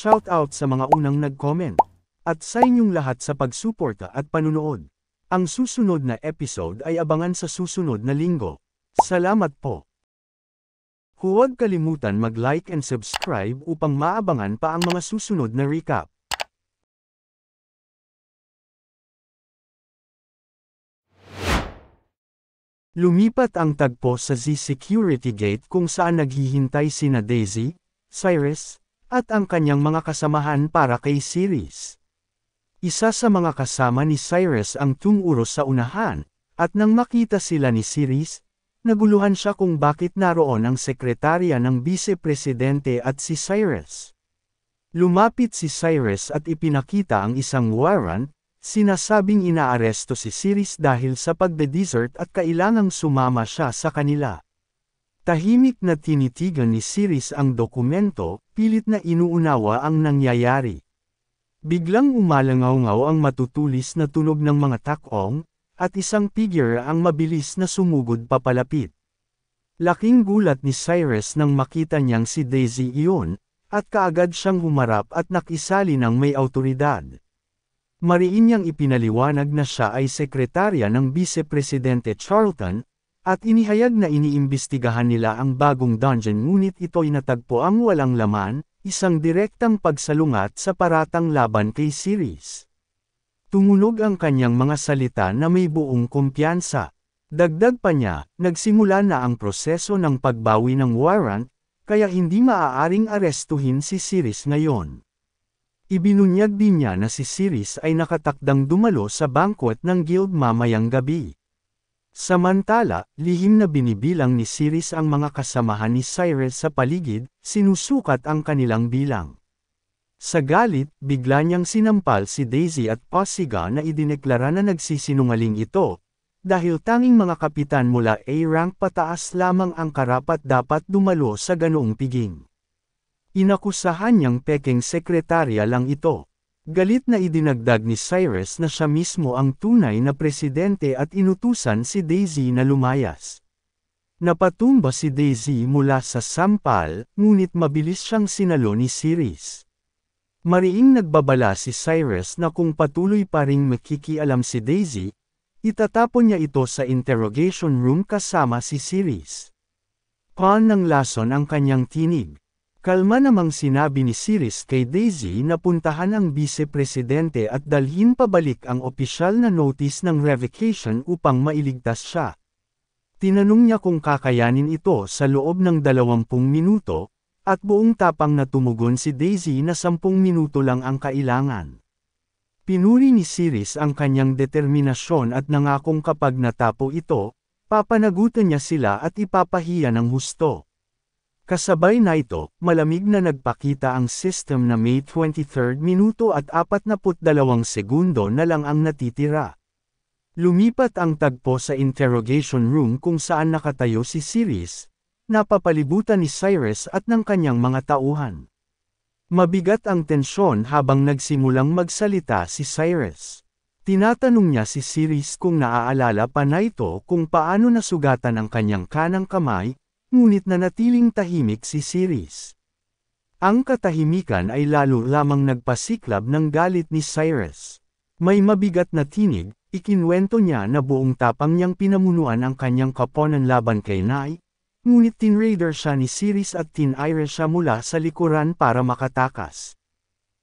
Shoutout sa mga unang nag-comment. At sa inyong lahat sa pagsuporta at panunood. Ang susunod na episode ay abangan sa susunod na linggo. Salamat po. Huwag kalimutan mag-like and subscribe upang maabangan pa ang mga susunod na recap. Lumipat ang tagpo sa Z Security Gate kung saan naghihintay sina Daisy, Cyrus, at ang kanyang mga kasamahan para kay Ceres. Isa sa mga kasama ni Cyrus ang tumuro sa unahan, at nang makita sila ni Ceres, naguluhan siya kung bakit naroon ang sekretarya ng Bise-Presidente at si Cyrus. Lumapit si Cyrus at ipinakita ang isang warrant, sinasabing inaaresto si Ceres dahil sa pagde-desert at kailangang sumama siya sa kanila. Tahimik na tinitigan ni Ceres ang dokumento, pilit na inuunawa ang nangyayari. Biglang umalangaw-ngaw ang matutulis na tunog ng mga takong, at isang figure ang mabilis na sumugod papalapit. Laking gulat ni Cyrus nang makita niyang si Daisy iyon, at kaagad siyang humarap at nakisali ng may awtoridad. Mariin niyang ipinaliwanag na siya ay sekretarya ng Bise-Presidente Charlton, at inihayag na iniimbestigahan nila ang bagong dungeon ngunit ito'y natagpo ang walang laman, isang direktang pagsalungat sa paratang laban kay Ceres. Tumunog ang kanyang mga salita na may buong kumpiyansa. Dagdag pa niya, nagsimula na ang proseso ng pagbawi ng warrant, kaya hindi maaaring arestuhin si Ceres ngayon. Ibinunyag din niya na si Ceres ay nakatakdang dumalo sa banquet ng guild mamayang gabi. Samantala, lihim na binibilang ni Ceres ang mga kasamahan ni Cyrus sa paligid, sinusukat ang kanilang bilang. Sa galit, bigla niyang sinampal si Daisy at Pasiga na idineklara na nagsisinungaling ito, dahil tanging mga kapitan mula A-rank pataas lamang ang karapat-dapat dumalo sa ganoong piging. Inakusahan niyang pekeng sekretarya lang ito. Galit na idinagdag ni Cyrus na siya mismo ang tunay na presidente at inutusan si Daisy na lumayas. Napatumba si Daisy mula sa sampal, ngunit mabilis siyang sinalo ni Ceres. Mariing nagbabala si Cyrus na kung patuloy pa ring makikialam si Daisy, itatapon niya ito sa interrogation room kasama si Ceres. Paan ng lason ang kanyang tinig. Kalma namang sinabi ni Ceres kay Daisy na puntahan ang Bise-Presidente at dalhin pabalik ang opisyal na notice ng revocation upang mailigtas siya. Tinanong niya kung kakayanin ito sa loob ng 20 minuto, at buong tapang na tumugon si Daisy na 10 minuto lang ang kailangan. Pinuri ni Ceres ang kanyang determinasyon at nangakong kapag natapo ito, papanagutan niya sila at ipapahiya ng husto. Kasabay na ito, malamig na nagpakita ang system na May 23 minuto at 42 segundo na lang ang natitira. Lumipat ang tagpo sa interrogation room kung saan nakatayo si Ceres, napapalibutan ni Cyrus at ng kanyang mga tauhan. Mabigat ang tensyon habang nagsimulang magsalita si Cyrus. Tinatanong niya si Ceres kung naaalala pa na ito kung paano nasugatan ang kanyang kanang kamay, ngunit nanatiling tahimik si Ceres. Ang katahimikan ay lalo lamang nagpasiklab ng galit ni Cyrus. May mabigat na tinig, ikinwento niya na buong tapang niyang pinamunuan ang kanyang kaponan laban kay Nai, ngunit tinraider siya ni Ceres at tinire siya mula sa likuran para makatakas.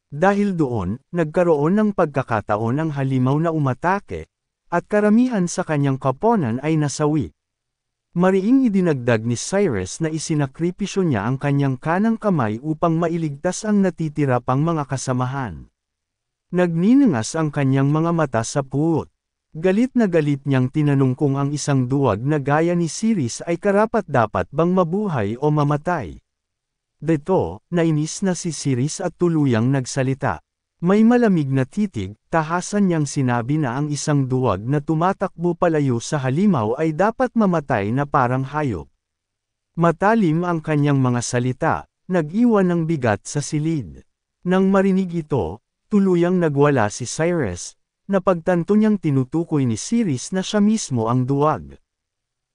Dahil doon, nagkaroon ng pagkakataon ang halimaw na umatake, at karamihan sa kanyang kaponan ay nasawi. Mariing idinagdag ni Cyrus na isinakripisyo niya ang kanyang kanang kamay upang mailigtas ang natitira pang mga kasamahan. Nagninangas ang kanyang mga mata sa puot. Galit na galit niyang tinanong kung ang isang duwag na gaya ni Ceres ay karapat-dapat bang mabuhay o mamatay. Dito, nainis na si Ceres at tuluyang nagsalita. May malamig na titig, tahasan niyang sinabi na ang isang duwag na tumatakbo palayo sa halimaw ay dapat mamatay na parang hayop. Matalim ang kanyang mga salita, nag-iwan ng bigat sa silid. Nang marinig ito, tuluyang nagwala si Cyrus, napagtanto niyang tinutukoy ni Ceres na siya mismo ang duwag.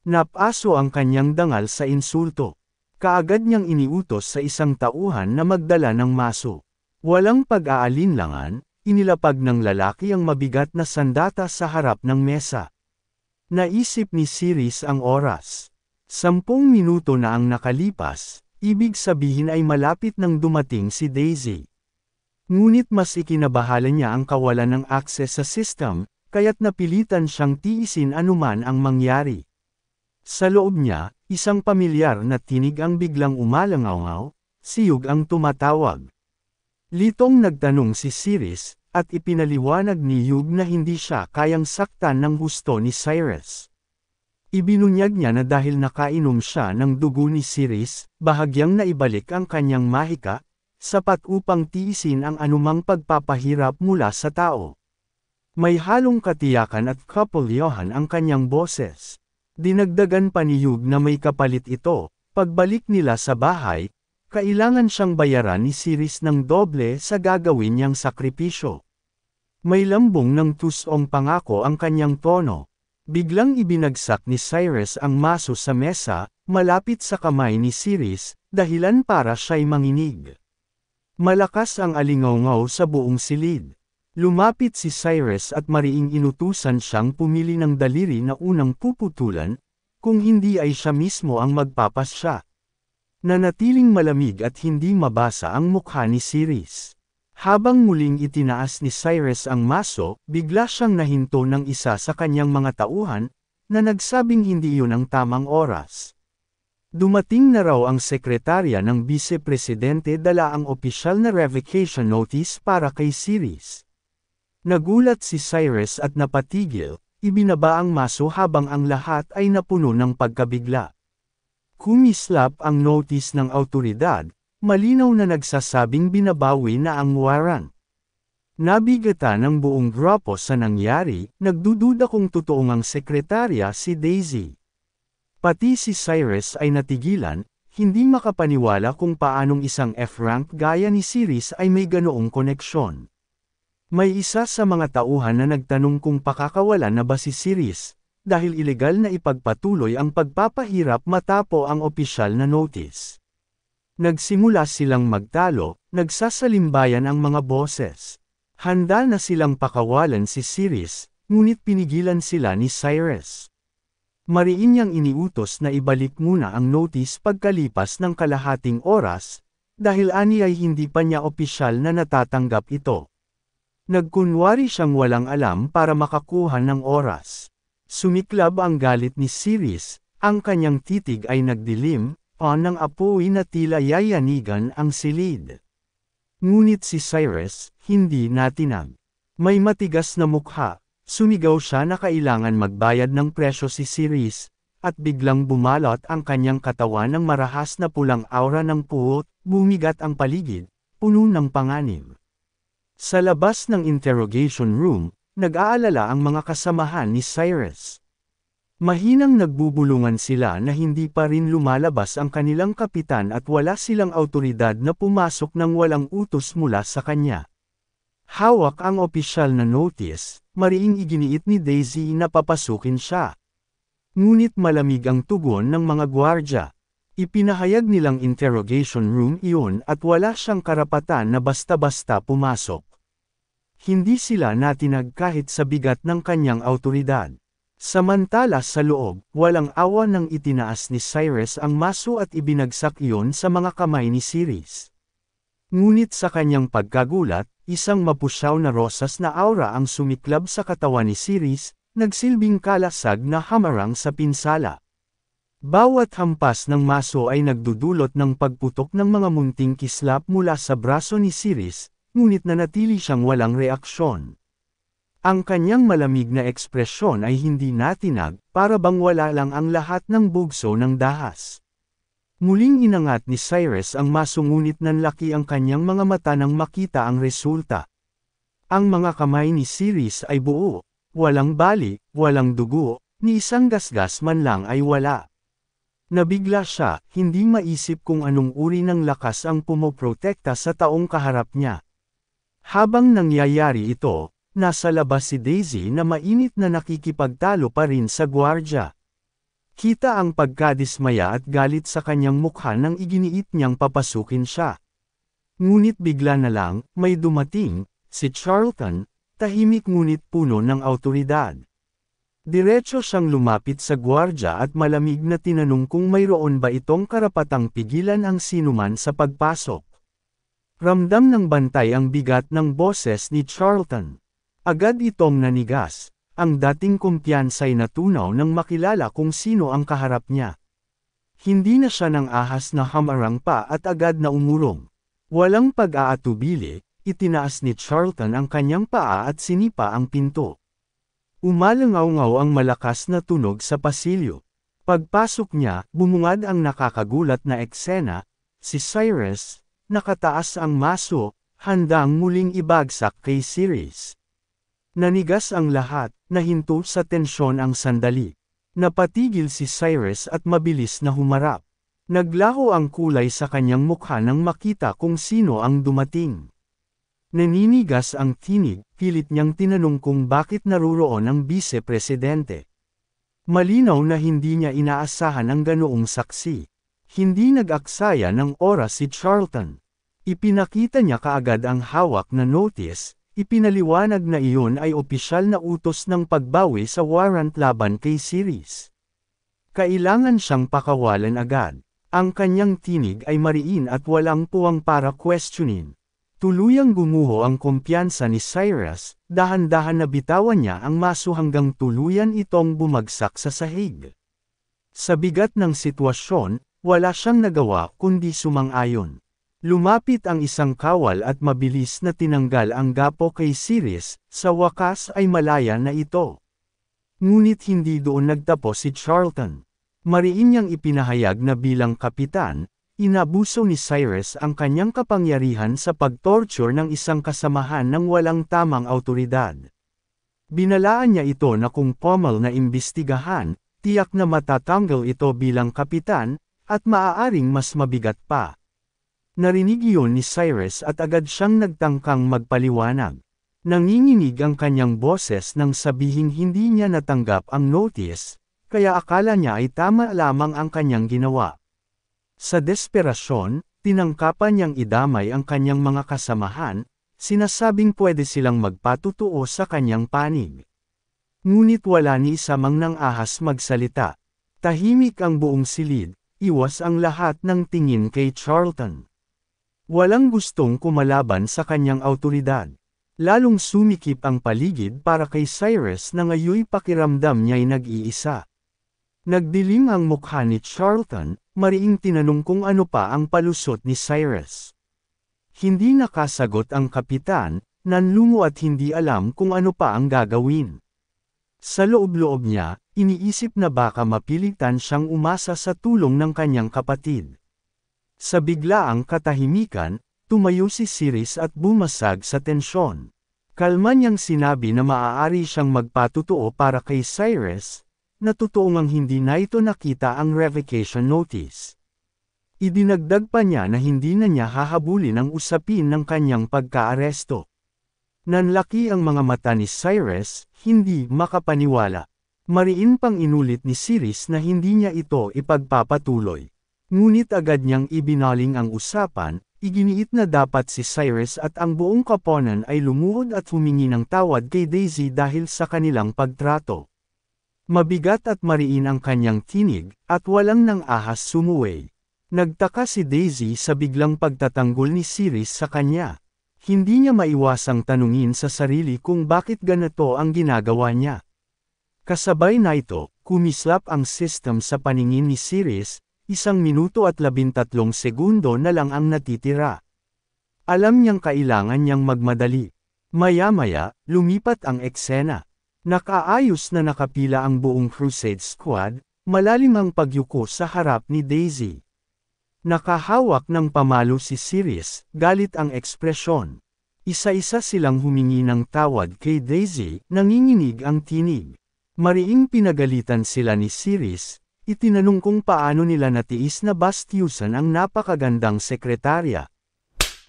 Napaso ang kanyang dangal sa insulto. Kaagad niyang iniutos sa isang tauhan na magdala ng maso. Walang pag-aalinlangan, inilapag ng lalaki ang mabigat na sandata sa harap ng mesa. Naisip ni Siris ang oras. 10 minuto na ang nakalipas, ibig sabihin ay malapit nang dumating si Daisy. Ngunit mas ikinabahala niya ang kawalan ng access sa system, kaya't napilitan siyang tiisin anuman ang mangyari. Sa loob niya, isang pamilyar na tinig ang biglang umalangaw-ngaw, siyog ang tumatawag. Litong nagtanong si Siris, at ipinaliwanag ni Hugh na hindi siya kayang saktan ng husto ni Cyrus. Ibinunyag niya na dahil nakainom siya ng dugo ni Siris, bahagyang naibalik ang kanyang mahika, sapat upang tiisin ang anumang pagpapahirap mula sa tao. May halong katiyakan at kapulyohan ang kanyang boses. Dinagdagan pa ni Hugh na may kapalit ito, pagbalik nila sa bahay, kailangan siyang bayaran ni Siris ng doble sa gagawin niyang sakripisyo. May lambong ng tusong pangako ang kanyang tono. Biglang ibinagsak ni Cyrus ang maso sa mesa, malapit sa kamay ni Siris, dahilan para siya'y manginig. Malakas ang alingaw-ngaw sa buong silid. Lumapit si Cyrus at mariing inutusan siyang pumili ng daliri na unang puputulan, kung hindi ay siya mismo ang magpapasya. Nanatiling malamig at hindi mabasa ang mukha ni Siris. Habang muling itinaas ni Cyrus ang maso, bigla siyang nahinto ng isa sa kanyang mga tauhan, na nagsabing hindi iyon ang tamang oras. Dumating na raw ang sekretarya ng Vice-Presidente dala ang opisyal na revocation notice para kay Siris. Nagulat si Cyrus at napatigil, ibinaba ang maso habang ang lahat ay napuno ng pagkabigla. Kumislap ang notice ng awtoridad, malinaw na nagsasabing binabawi na ang warrant. Nabigatan ng buong grupo sa nangyari, nagdududa kung totoong ang sekretarya si Daisy. Pati si Cyrus ay natigilan, hindi makapaniwala kung paanong isang F-rank gaya ni Siris ay may ganoong koneksyon. May isa sa mga tauhan na nagtanong kung pakakawalan na ba si Siris, dahil ilegal na ipagpatuloy ang pagpapahirap matapo ang opisyal na notice. Nagsimula silang magtalo, nagsasalimbayan ang mga boses. Handa na silang pakawalan si Siris, ngunit pinigilan sila ni Cyrus. Mariin niyang iniutos na ibalik muna ang notice pagkalipas ng kalahating oras, dahil ani ay hindi pa niya opisyal na natatanggap ito. Nagkunwari siyang walang alam para makakuha ng oras. Sumiklab ang galit ni Siris, ang kanyang titig ay nagdilim, ng apoy na tila yayanigan ang silid. Ngunit si Cyrus, hindi natinag. May matigas na mukha, sumigaw siya na kailangan magbayad ng presyo si Siris, at biglang bumalot ang kanyang katawan ng marahas na pulang aura ng puot, bumigat ang paligid, puno ng panganib. Sa labas ng interrogation room, nag-aalala ang mga kasamahan ni Cyrus. Mahinang nagbubulungan sila na hindi pa rin lumalabas ang kanilang kapitan at wala silang awtoridad na pumasok ng walang utos mula sa kanya. Hawak ang opisyal na notice, mariing iginiit ni Daisy na papasukin siya. Ngunit malamig ang tugon ng mga gwardya. Ipinahayag nilang interrogation room iyon at wala siyang karapatan na basta-basta pumasok. Hindi sila natinag kahit sa bigat ng kanyang awtoridad. Samantala sa loob, walang awa nang itinaas ni Cyrus ang maso at ibinagsak iyon sa mga kamay ni Siris. Ngunit sa kanyang pagkagulat, isang mapusyaw na rosas na aura ang sumiklab sa katawan ni Siris, nagsilbing kalasag na hamarang sa pinsala. Bawat hampas ng maso ay nagdudulot ng pagputok ng mga munting kislap mula sa braso ni Siris, ngunit nanatili siyang walang reaksyon. Ang kanyang malamig na ekspresyon ay hindi natinag, para bang wala lang ang lahat ng bugso ng dahas. Muling inangat ni Cyrus ang maso ngunit nanlaki ang kanyang mga mata nang makita ang resulta. Ang mga kamay ni Siris ay buo, walang bali, walang dugo, ni isang gasgas man lang ay wala. Nabigla siya, hindi maisip kung anong uri ng lakas ang pumoprotekta sa taong kaharap niya. Habang nangyayari ito, nasa labas si Daisy na mainit na nakikipagtalo pa rin sa gwardya. Kita ang pagkadismaya at galit sa kanyang mukha nang iginiit niyang papasukin siya. Ngunit bigla na lang, may dumating, si Charlton, tahimik ngunit puno ng awtoridad. Diretso siyang lumapit sa gwardya at malamig na tinanong kung mayroon ba itong karapatang pigilan ang sinuman sa pagpasok. Ramdam ng bantay ang bigat ng boses ni Charlton. Agad itong nanigas, ang dating kumpiyansay natunaw nang makilala kung sino ang kaharap niya. Hindi na siya ng ahas na hamarang pa at agad na umurong. Walang pag-aatubili, itinaas ni Charlton ang kanyang paa at sinipa ang pinto. Umalangaw-ngaw ang malakas na tunog sa pasilyo. Pagpasok niya, bumungad ang nakakagulat na eksena, si Cyrus, nakataas ang maso, handang muling ibagsak kay Ceres. Nanigas ang lahat, nahinto sa tensyon ang sandali. Napatigil si Cyrus at mabilis na humarap. Naglaho ang kulay sa kanyang mukha nang makita kung sino ang dumating. Naninigas ang tinig, pilit niyang tinanong kung bakit naruroon ang bise-presidente. Malinaw na hindi niya inaasahan ang ganoong saksi. Hindi nag-aksaya ng oras si Charlton. Ipinakita niya kaagad ang hawak na notice, ipinaliwanag na iyon ay opisyal na utos ng pagbawi sa warrant laban kay Ceres. Kailangan siyang pakawalan agad. Ang kanyang tinig ay mariin at walang puwang para questionin. Tuluyang gumuho ang kumpiyansa ni Cyrus, dahan-dahan na bitawan niya ang maso hanggang tuluyan itong bumagsak sa sahig. Sa bigat ng sitwasyon, wala siyang nagawa kundi sumang-ayon. Lumapit ang isang kawal at mabilis na tinanggal ang gapo kay Ceres, sa wakas ay malaya na ito. Ngunit hindi doon nagtapos si Charlton. Mariin niyang ipinahayag na bilang kapitan, inabuso ni Cyrus ang kanyang kapangyarihan sa pag-torture ng isang kasamahan ng walang tamang awtoridad. Binalaan niya ito na kung formal na imbestigahan, tiyak na matatanggal ito bilang kapitan, at maaaring mas mabigat pa. Narinig iyon ni Cyrus at agad siyang nagtangkang magpaliwanag. Nanginginig ang kanyang boses nang sabihing hindi niya natanggap ang notice, kaya akala niya ay tama lamang ang kanyang ginawa. Sa desperasyon, tinangkapan niyang idamay ang kanyang mga kasamahan, sinasabing pwede silang magpatutuo sa kanyang panig. Ngunit wala ni isa mang nang ahas magsalita. Tahimik ang buong silid, iwas ang lahat ng tingin kay Charlton. Walang gustong kumalaban sa kanyang awtoridad. Lalong sumikip ang paligid para kay Cyrus na ngayoy pakiramdam niya'y nag-iisa. Nagdilim ang mukha ni Charlton, mariing tinanong kung ano pa ang palusot ni Cyrus. Hindi nakasagot ang kapitan, nanlungo at hindi alam kung ano pa ang gagawin. Sa loob-loob niya, iniisip na baka mapilitan siyang umasa sa tulong ng kanyang kapatid. Sa biglaang katahimikan, tumayo si Ceres at bumasag sa tensyon. Kalma niyang sinabi na maaari siyang magpatutuo para kay Cyrus, na totoong hindi na ito nakita ang revocation notice. Idinagdag pa niya na hindi na niya hahabulin ang usapin ng kanyang pagkaaresto. Nanlaki ang mga mata ni Cyrus, hindi makapaniwala. Mariin pang inulit ni Ceres na hindi niya ito ipagpapatuloy. Ngunit agad niyang ibinaling ang usapan, iginiit na dapat si Cyrus at ang buong koponan ay lumuhod at humingi ng tawad kay Daisy dahil sa kanilang pagtrato. Mabigat at mariin ang kanyang tinig, at walang nang ahas sumuway. Nagtaka si Daisy sa biglang pagtatanggol ni Ceres sa kanya. Hindi niya maiwasang tanungin sa sarili kung bakit ganito ang ginagawa niya. Kasabay na ito, kumislap ang system sa paningin ni Ceres, 1 minuto at 13 segundo na lang ang natitira. Alam niyang kailangan niyang magmadali. Maya-maya, lumipat ang eksena. Nakaayos na nakapila ang buong Crusade Squad, malalim ang pagyuko sa harap ni Daisy. Nakahawak ng pamalo si Ceres, galit ang ekspresyon. Isa-isa silang humingi ng tawad kay Daisy, nanginginig ang tinig. Mariing pinagalitan sila ni Ceres, itinanong kung paano nila natiis na bastyusan ang napakagandang sekretarya.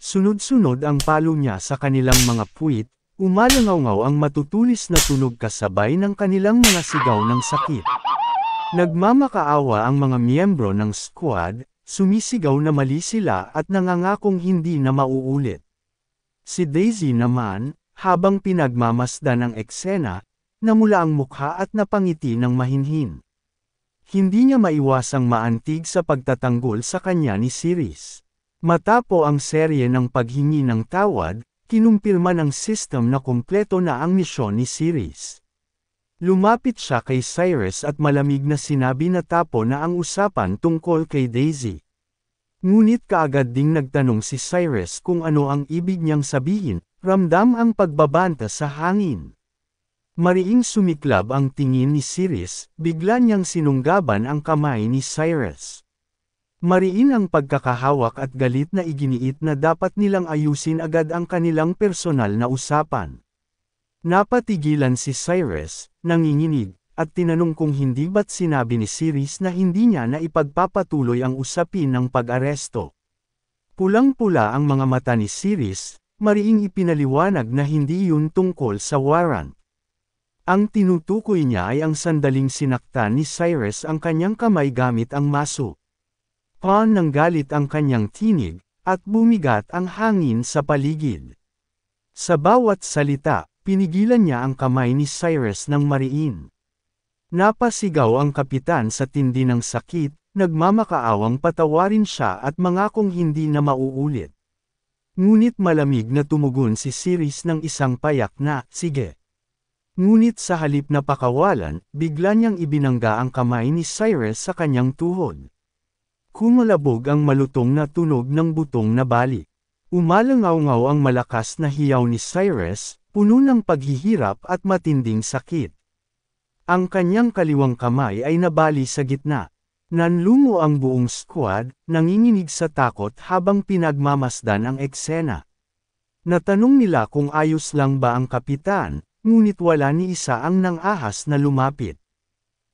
Sunod-sunod ang palo niya sa kanilang mga puwit, umalangaw-ngaw ang matutulis na tunog kasabay ng kanilang mga sigaw ng sakit. Nagmamakaawa ang mga miyembro ng squad, sumisigaw na mali sila at nangangakong hindi na mauulit. Si Daisy naman, habang pinagmamasdan ang eksena, namula ang mukha at napangiti ng mahinhin. Hindi niya maiwasang maantig sa pagtatanggol sa kanya ni Ceres. Matapo ang serye ng paghingi ng tawad, kinumpirma ng system na kumpleto na ang misyon ni Ceres. Lumapit siya kay Cyrus at malamig na sinabi na tapo na ang usapan tungkol kay Daisy. Ngunit kaagad ding nagtanong si Cyrus kung ano ang ibig niyang sabihin, ramdam ang pagbabanta sa hangin. Mariing sumiklab ang tingin ni Ceres, bigla niyang sinunggaban ang kamay ni Cyrus. Mariin ang pagkakahawak at galit na iginiit na dapat nilang ayusin agad ang kanilang personal na usapan. Napatigilan si Cyrus, nanginginig, at tinanong kung hindi ba't sinabi ni Ceres na hindi niya na ipagpapatuloy ang usapin ng pag-aresto. Pulang-pula ang mga mata ni Ceres, mariing ipinaliwanag na hindi yun tungkol sa warrant. Ang tinutukoy niya ay ang sandaling sinaktan ni Cyrus ang kanyang kamay gamit ang maso. Paan ng galit ang kanyang tinig, at bumigat ang hangin sa paligid. Sa bawat salita, pinigilan niya ang kamay ni Cyrus ng mariin. Napasigaw ang kapitan sa tindi ng sakit, nagmamakaawang patawarin siya at mangakong hindi na mauulit. Ngunit malamig na tumugon si Ceres ng isang payak na, sige. Ngunit sa halip na pakawalan, bigla niyang ibinangga ang kamay ni Cyrus sa kanyang tuhod. Kumalabog ang malutong na tunog ng butong na bali. Umalangaw-ngaw ang malakas na hiyaw ni Cyrus, puno ng paghihirap at matinding sakit. Ang kanyang kaliwang kamay ay nabali sa gitna. Nanlungo ang buong squad, nanginginig sa takot habang pinagmamasdan ang eksena. Natanong nila kung ayos lang ba ang kapitan, ngunit wala ni isa ang nang-ahas na lumapit.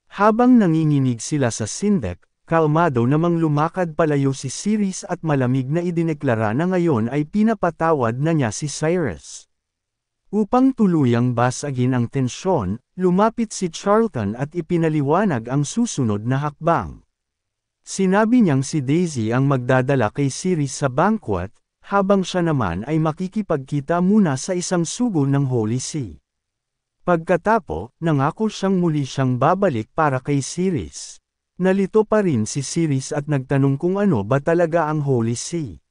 Habang nanginginig sila sa sindek, kalmado namang lumakad palayo si Ceres at malamig na idineklara na ngayon ay pinapatawad na niya si Cyrus. Upang tuluyang basagin ang tensyon, lumapit si Charlton at ipinaliwanag ang susunod na hakbang. Sinabi niyang si Daisy ang magdadala kay Ceres sa banquet, habang siya naman ay makikipagkita muna sa isang sugo ng Holy See. Pagkatapo, nangako siyang muli siyang babalik para kay Ceres. Nalito pa rin si Ceres at nagtanong kung ano ba talaga ang Holy See.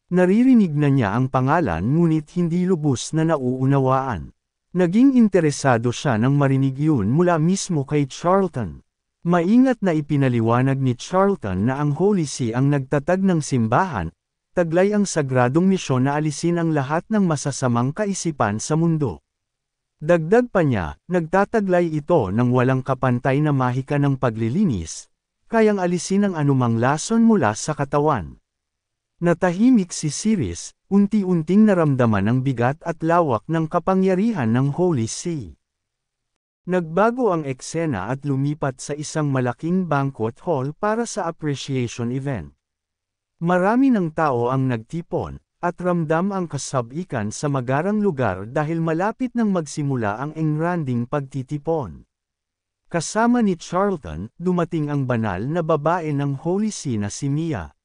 Naririnig na niya ang pangalan ngunit hindi lubos na nauunawaan. Naging interesado siya nang marinig yun mula mismo kay Charlton. Maingat na ipinaliwanag ni Charlton na ang Holy See ang nagtatag ng simbahan, taglay ang sagradong misyon na alisin ang lahat ng masasamang kaisipan sa mundo. Dagdag pa niya, nagtataglay ito ng walang kapantay na mahika ng paglilinis, kayang alisin ang anumang lason mula sa katawan. Natahimik si Ceres, unti-unting naramdaman ang bigat at lawak ng kapangyarihan ng Holy See. Nagbago ang eksena at lumipat sa isang malaking banquet hall para sa appreciation event. Marami ng tao ang nagtipon, at ramdam ang kasabikan sa magarang lugar dahil malapit nang magsimula ang engranding pagtitipon. Kasama ni Charlton, dumating ang banal na babae ng Holy See na si Mia.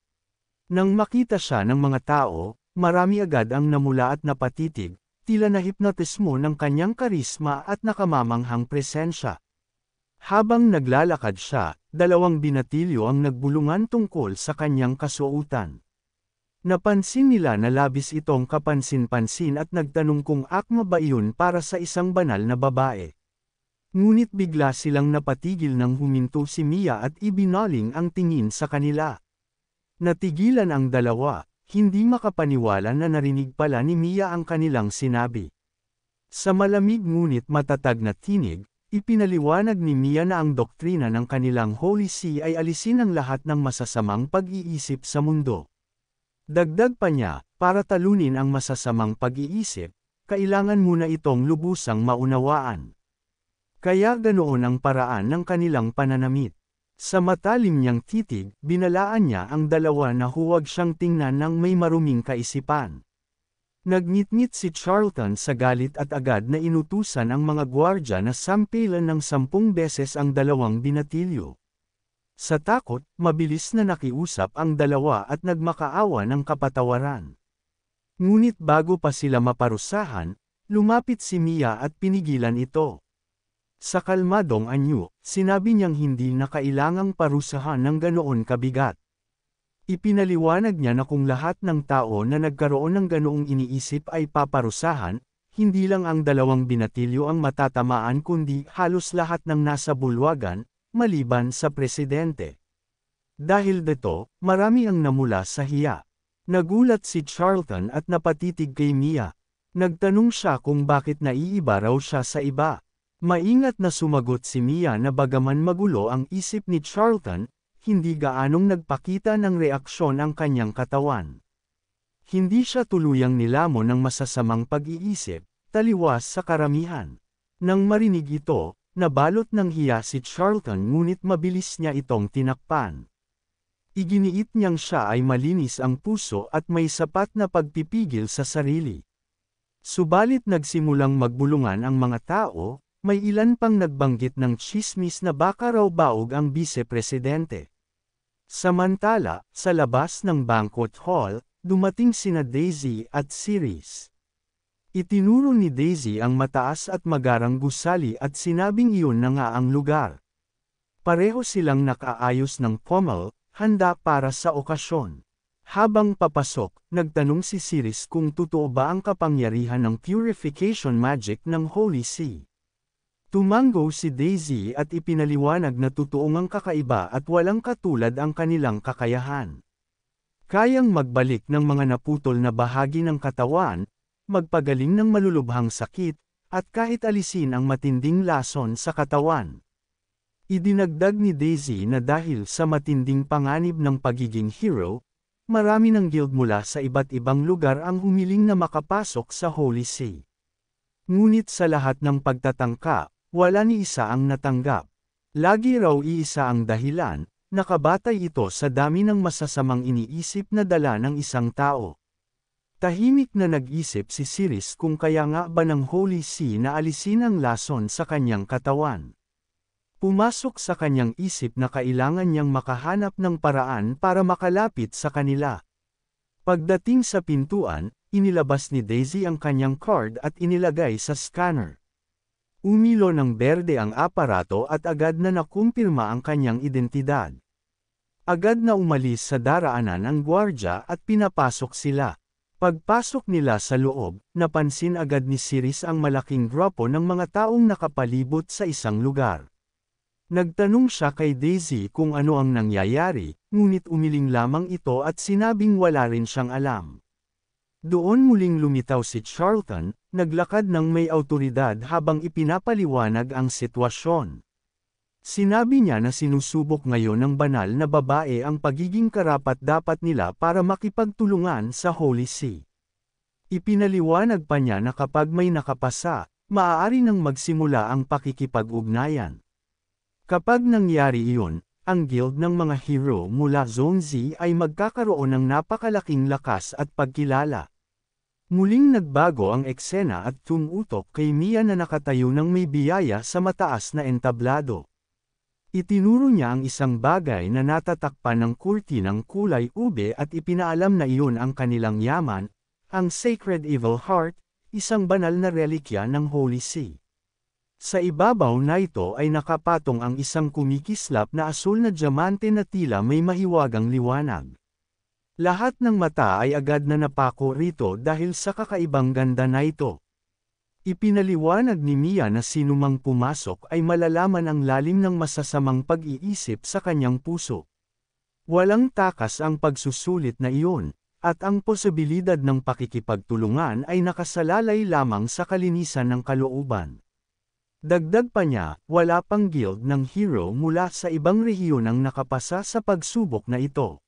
Nang makita siya ng mga tao, marami agad ang namula at napatitig, tila nahipnotismo ng kanyang karisma at nakamamanghang presensya. Habang naglalakad siya, dalawang binatilyo ang nagbulungan tungkol sa kanyang kasuotan. Napansin nila na labis itong kapansin-pansin at nagtanong kung akma ba iyon para sa isang banal na babae. Ngunit bigla silang napatigil nang huminto si Mia at ibinaling ang tingin sa kanila. Natigilan ang dalawa, hindi makapaniwala na narinig pala ni Mia ang kanilang sinabi. Sa malamig ngunit matatag na tinig, ipinaliwanag ni Mia na ang doktrina ng kanilang Holy See ay alisin ang lahat ng masasamang pag-iisip sa mundo. Dagdag pa niya, para talunin ang masasamang pag-iisip, kailangan muna itong lubusang maunawaan. Kaya ganoon ang paraan ng kanilang pananamit. Sa matalim niyang titig, binalaan niya ang dalawa na huwag siyang tingnan ng may maruming kaisipan. Nagngit-ngit si Charlton sa galit at agad na inutusan ang mga gwardya na sampilan ng 10 beses ang dalawang binatilyo. Sa takot, mabilis na nakiusap ang dalawa at nagmakaawa ng kapatawaran. Ngunit bago pa sila maparusahan, lumapit si Mia at pinigilan ito. Sa kalmadong anyo, sinabi niyang hindi na kailangang parusahan ng ganoon kabigat. Ipinaliwanag niya na kung lahat ng tao na nagkaroon ng ganoong iniisip ay paparusahan, hindi lang ang 2 binatilyo ang matatamaan kundi halos lahat ng nasa bulwagan, maliban sa presidente. Dahil dito, marami ang namula sa hiya. Nagulat si Charlton at napatitig kay Mia. Nagtanong siya kung bakit naiiba raw siya sa iba. Maingat na sumagot si Mia na bagaman magulo ang isip ni Charlton, hindi gaanong nagpakita ng reaksyon ang kanyang katawan. Hindi siya tuluyang nilamon ng masasamang pag-iisip, taliwas sa karamihan. Nang marinig ito, nabalot ng hiya si Charlton ngunit mabilis niya itong tinakpan. Iginiit niyang siya ay malinis ang puso at may sapat na pagpipigil sa sarili. Subalit nagsimulang magbulungan ang mga tao, may ilan pang nagbanggit ng tsismis na baka raw baog ang vice-presidente. Samantala, sa labas ng banquet hall, dumating sina Daisy at Ceres. Itinuro ni Daisy ang mataas at magarang gusali at sinabing iyon na nga ang lugar. Pareho silang nakaayos ng pommel, handa para sa okasyon. Habang papasok, nagtanong si Ceres kung totoo ba ang kapangyarihan ng purification magic ng Holy See. Tumango si Daisy at ipinaliwanag na totoong ang kakaiba at walang katulad ang kanilang kakayahan. Kayang magbalik ng mga naputol na bahagi ng katawan, magpagaling ng malulubhang sakit, at kahit alisin ang matinding lason sa katawan. Idinagdag ni Daisy na dahil sa matinding panganib ng pagiging hero, marami ng guild mula sa iba't ibang lugar ang humiling na makapasok sa Holy See. Ngunit sa lahat ng pagtatangka, wala ni isa ang natanggap. Lagi raw iisa ang dahilan, nakabatay ito sa dami ng masasamang iniisip na dala ng isang tao. Tahimik na nag-isip si Ceres kung kaya nga ba ng Holy See na alisin ang lason sa kanyang katawan. Pumasok sa kanyang isip na kailangan niyang makahanap ng paraan para makalapit sa kanila. Pagdating sa pintuan, inilabas ni Daisy ang kanyang card at inilagay sa scanner. Umilo ng berde ang aparato at agad na nakumpirma ang kanyang identidad. Agad na umalis sa daraanan ang gwardya at pinapasok sila. Pagpasok nila sa loob, napansin agad ni Ceres ang malaking grupo ng mga taong nakapalibot sa isang lugar. Nagtanong siya kay Daisy kung ano ang nangyayari, ngunit umiling lamang ito at sinabing wala rin siyang alam. Doon muling lumitaw si Charlton, naglakad ng may awtoridad habang ipinapaliwanag ang sitwasyon. Sinabi niya na sinusubok ngayon ng banal na babae ang pagiging karapat-dapat nila para makipagtulungan sa Holy See. Ipinaliwanag pa niya na kapag may nakapasa, maaari nang magsimula ang pakikipag-ugnayan. Kapag nangyari iyon, ang guild ng mga hero mula Zone Z ay magkakaroon ng napakalaking lakas at pagkilala. Muling nagbago ang eksena at tumutok kay Mia na nakatayo ng may biyaya sa mataas na entablado. Itinuro niya ang isang bagay na natatakpan ng kurtinang kulay ube at ipinaalam na iyon ang kanilang yaman, ang Sacred Evil Heart, isang banal na relikya ng Holy See. Sa ibabaw na ito ay nakapatong ang isang kumikislap na asul na diamante na tila may mahiwagang liwanag. Lahat ng mata ay agad na napako rito dahil sa kakaibang ganda na ito. Ipinaliwanag ni Mia na sinumang pumasok ay malalaman ang lalim ng masasamang pag-iisip sa kanyang puso. Walang takas ang pagsusulit na iyon, at ang posibilidad ng pakikipagtulungan ay nakasalalay lamang sa kalinisan ng kalooban. Dagdag pa niya, wala pang guild ng hero mula sa ibang rehiyon ang nakapasa sa pagsubok na ito.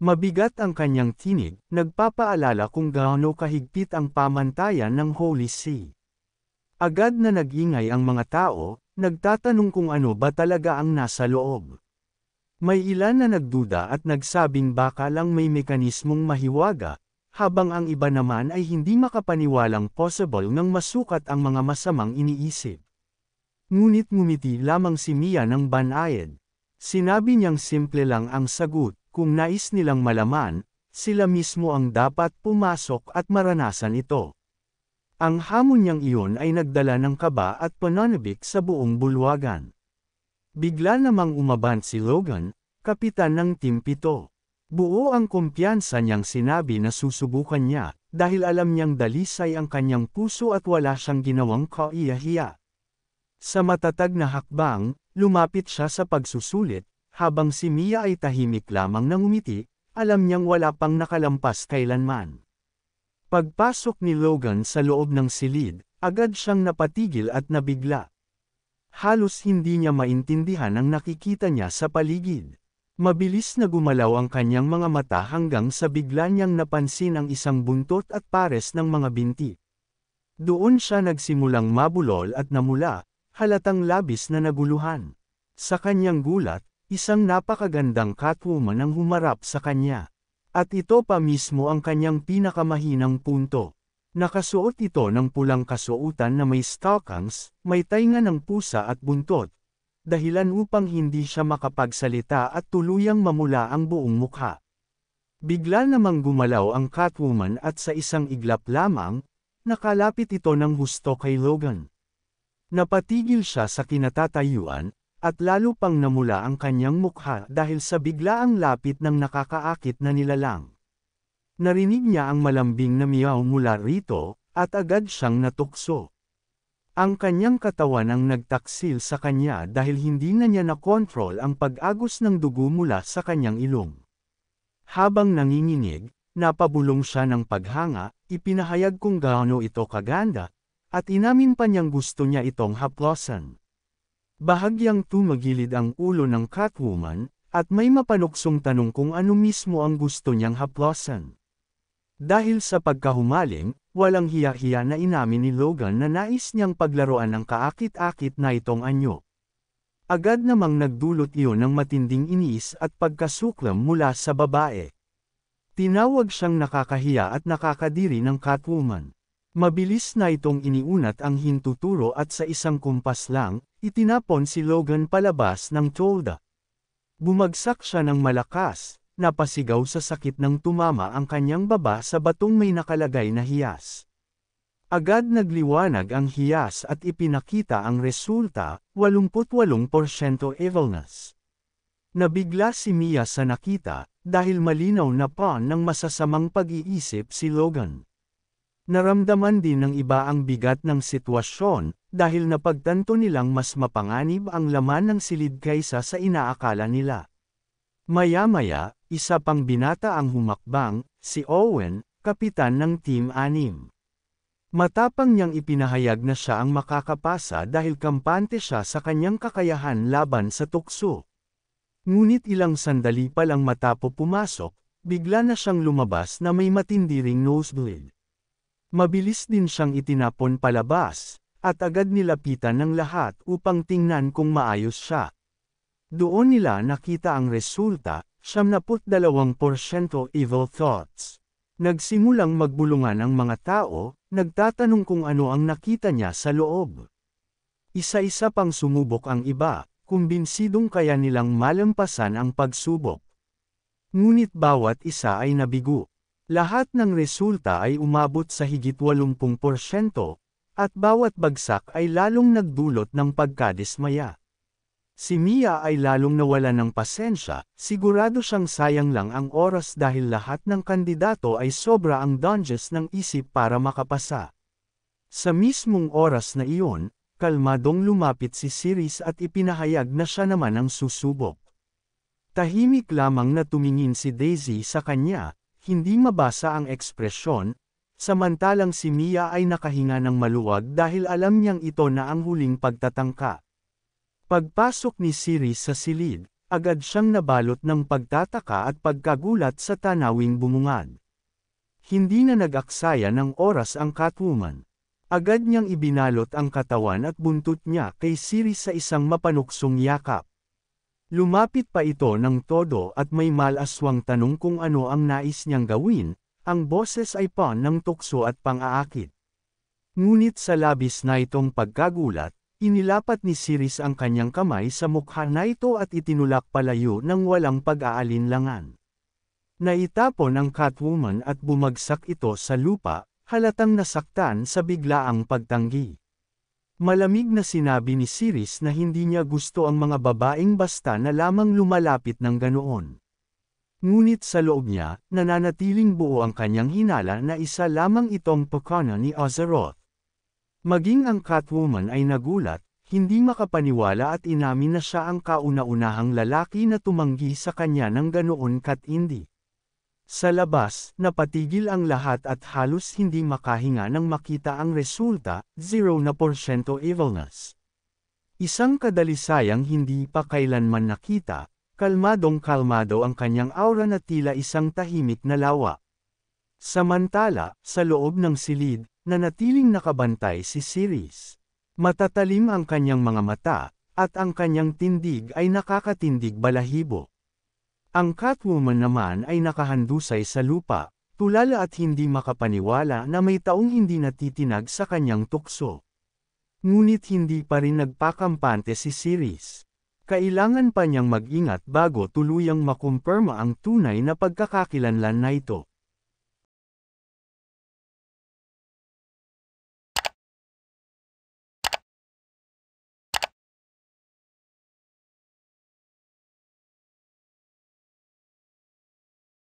Mabigat ang kanyang tinig, nagpapaalala kung gaano kahigpit ang pamantayan ng Holy See. Agad na nag-ingay ang mga tao, nagtatanong kung ano ba talaga ang nasa loob. May ilan na nagduda at nagsabing baka lang may mekanismong mahiwaga, habang ang iba naman ay hindi makapaniwalang possible ngang masukat ang mga masamang iniisip. Ngunit ngumiti lamang si Mia ng banayad. Sinabi niyang simple lang ang sagot, kung nais nilang malaman, sila mismo ang dapat pumasok at maranasan ito. Ang hamon niyang iyon ay nagdala ng kaba at pananabik sa buong bulwagan. Bigla namang umabant si Logan, kapitan ng Team 7. Buo ang kumpiyansa niyang sinabi na susubukan niya, dahil alam niyang dalisay ang kanyang puso at wala siyang ginawang kaiyahiya. Sa matatag na hakbang, lumapit siya sa pagsusulit, habang si Mia ay tahimik lamang na ngumiti, alam niyang wala pang nakalampas kailanman. Pagpasok ni Logan sa loob ng silid, agad siyang napatigil at nabigla. Halos hindi niya maintindihan ang nakikita niya sa paligid. Mabilis na gumalaw ang kanyang mga mata hanggang sa bigla niyang napansin ang isang buntot at pares ng mga binti. Doon siya nagsimulang mabulol at namula, halatang labis na naguluhan. Sa kanyang gulat, isang napakagandang Catwoman ang humarap sa kanya. At ito pa mismo ang kanyang pinakamahinang punto. Nakasuot ito ng pulang kasuotan na may stockings, may tainga ng pusa at buntot. Dahilan upang hindi siya makapagsalita at tuluyang mamula ang buong mukha. Bigla namang gumalaw ang Catwoman at sa isang iglap lamang, nakalapit ito ng husto kay Logan. Napatigil siya sa kinatatayuan, at lalo pang namula ang kanyang mukha dahil sa biglaang lapit ng nakakaakit na nilalang. Narinig niya ang malambing na miyaw mula rito, at agad siyang natukso. Ang kanyang katawan ang nagtaksil sa kanya dahil hindi na niya nakontrol ang pag-agos ng dugo mula sa kanyang ilong. Habang nanginginig, napabulong siya ng paghanga, ipinahayag kung gaano ito kaganda, at inamin pa niyang gusto niya itong haplosan. Bahagyang tumagilid ang ulo ng Catwoman, at may mapanuksong tanong kung ano mismo ang gusto niyang haplosan. Dahil sa pagkahumaling, walang hiya-hiya na inamin ni Logan na nais niyang paglaruan ng kaakit-akit na itong anyo. Agad namang nagdulot iyon ng matinding inis at pagkasuklam mula sa babae. Tinawag siyang nakakahiya at nakakadiri ng Catwoman. Mabilis na itong iniunat ang hintuturo at sa isang kumpas lang, itinapon si Logan palabas ng tolda. Bumagsak siya ng malakas, napasigaw sa sakit ng tumama ang kanyang baba sa batong may nakalagay na hiyas. Agad nagliwanag ang hiyas at ipinakita ang resulta, 88% evilness. Nabigla si Mia sa nakita, dahil malinaw na pawn ng masasamang pag-iisip si Logan. Naramdaman din ng iba ang bigat ng sitwasyon, dahil napagtanto nilang mas mapanganib ang laman ng silid kaysa sa inaakala nila. Maya-maya, isa pang binata ang humakbang, si Owen, kapitan ng Team 6. Matapang niyang ipinahayag na siya ang makakapasa dahil kampante siya sa kanyang kakayahan laban sa tukso. Ngunit ilang sandali pa lang matapos pumasok, bigla na siyang lumabas na may matindi ring nosebleed. Mabilis din siyang itinapon palabas, at agad nilapitan ng lahat upang tingnan kung maayos siya. Doon nila nakita ang resulta, 72% evil thoughts. Nagsimulang magbulungan ang mga tao, nagtatanong kung ano ang nakita niya sa loob. Isa-isa pang sumubok ang iba, kumbinsidong kaya nilang malampasan ang pagsubok. Ngunit bawat isa ay nabigo. Lahat ng resulta ay umabot sa higit 80%, at bawat bagsak ay lalong nagdulot ng pagkadismaya. Si Mia ay lalong nawala ng pasensya, sigurado siyang sayang lang ang oras dahil lahat ng kandidato ay sobra ang dungeons ng isip para makapasa. Sa mismong oras na iyon, kalmadong lumapit si Ceres at ipinahayag na siya naman ang susubok. Tahimik lamang na tumingin si Daisy sa kanya, hindi mabasa ang ekspresyon, samantalang si Mia ay nakahinga ng maluwag dahil alam niyang ito na ang huling pagtatangka. Pagpasok ni Ceres sa silid, agad siyang nabalot ng pagtataka at pagkagulat sa tanawing bumungad. Hindi na nag-aksaya ng oras ang Catwoman. Agad niyang ibinalot ang katawan at buntot niya kay Ceres sa isang mapanuksong yakap. Lumapit pa ito ng todo at may malaswang tanong kung ano ang nais niyang gawin, ang boses ay pawn ng tukso at pang-aakit. Ngunit sa labis na itong pagkagulat, Inilapat ni Siris ang kanyang kamay sa mukha na ito at itinulak palayo ng walang pag-aalinlangan. Naitapon ang Catwoman at bumagsak ito sa lupa, halatang nasaktan sa biglaang pagtanggi. Malamig na sinabi ni Siris na hindi niya gusto ang mga babaeng basta na lamang lumalapit ng ganoon. Ngunit sa loob niya, nananatiling buo ang kanyang hinala na isa lamang itong pakana ni Azeroth. Maging ang Catwoman ay nagulat, hindi makapaniwala at inamin na siya ang kauna-unahang lalaki na tumanggi sa kanya ng ganoon katindi. Sa labas, napatigil ang lahat at halos hindi makahinga nang makita ang resulta, 0% evilness. Isang kadalisayang hindi pa kailanman nakita, kalmadong-kalmado ang kanyang aura na tila isang tahimik na lawa. Samantala, sa loob ng silid, nanatiling nakabantay si Siris. Matatalim ang kanyang mga mata, at ang kanyang tindig ay nakakatindig balahibo. Ang Catwoman naman ay nakahandusay sa lupa, tulala at hindi makapaniwala na may taong hindi natitinag sa kanyang tukso. Ngunit hindi pa rin nagpakampante si Siris. Kailangan pa niyang mag-ingat bago tuluyang makumpirma ang tunay na pagkakakilanlan na ito.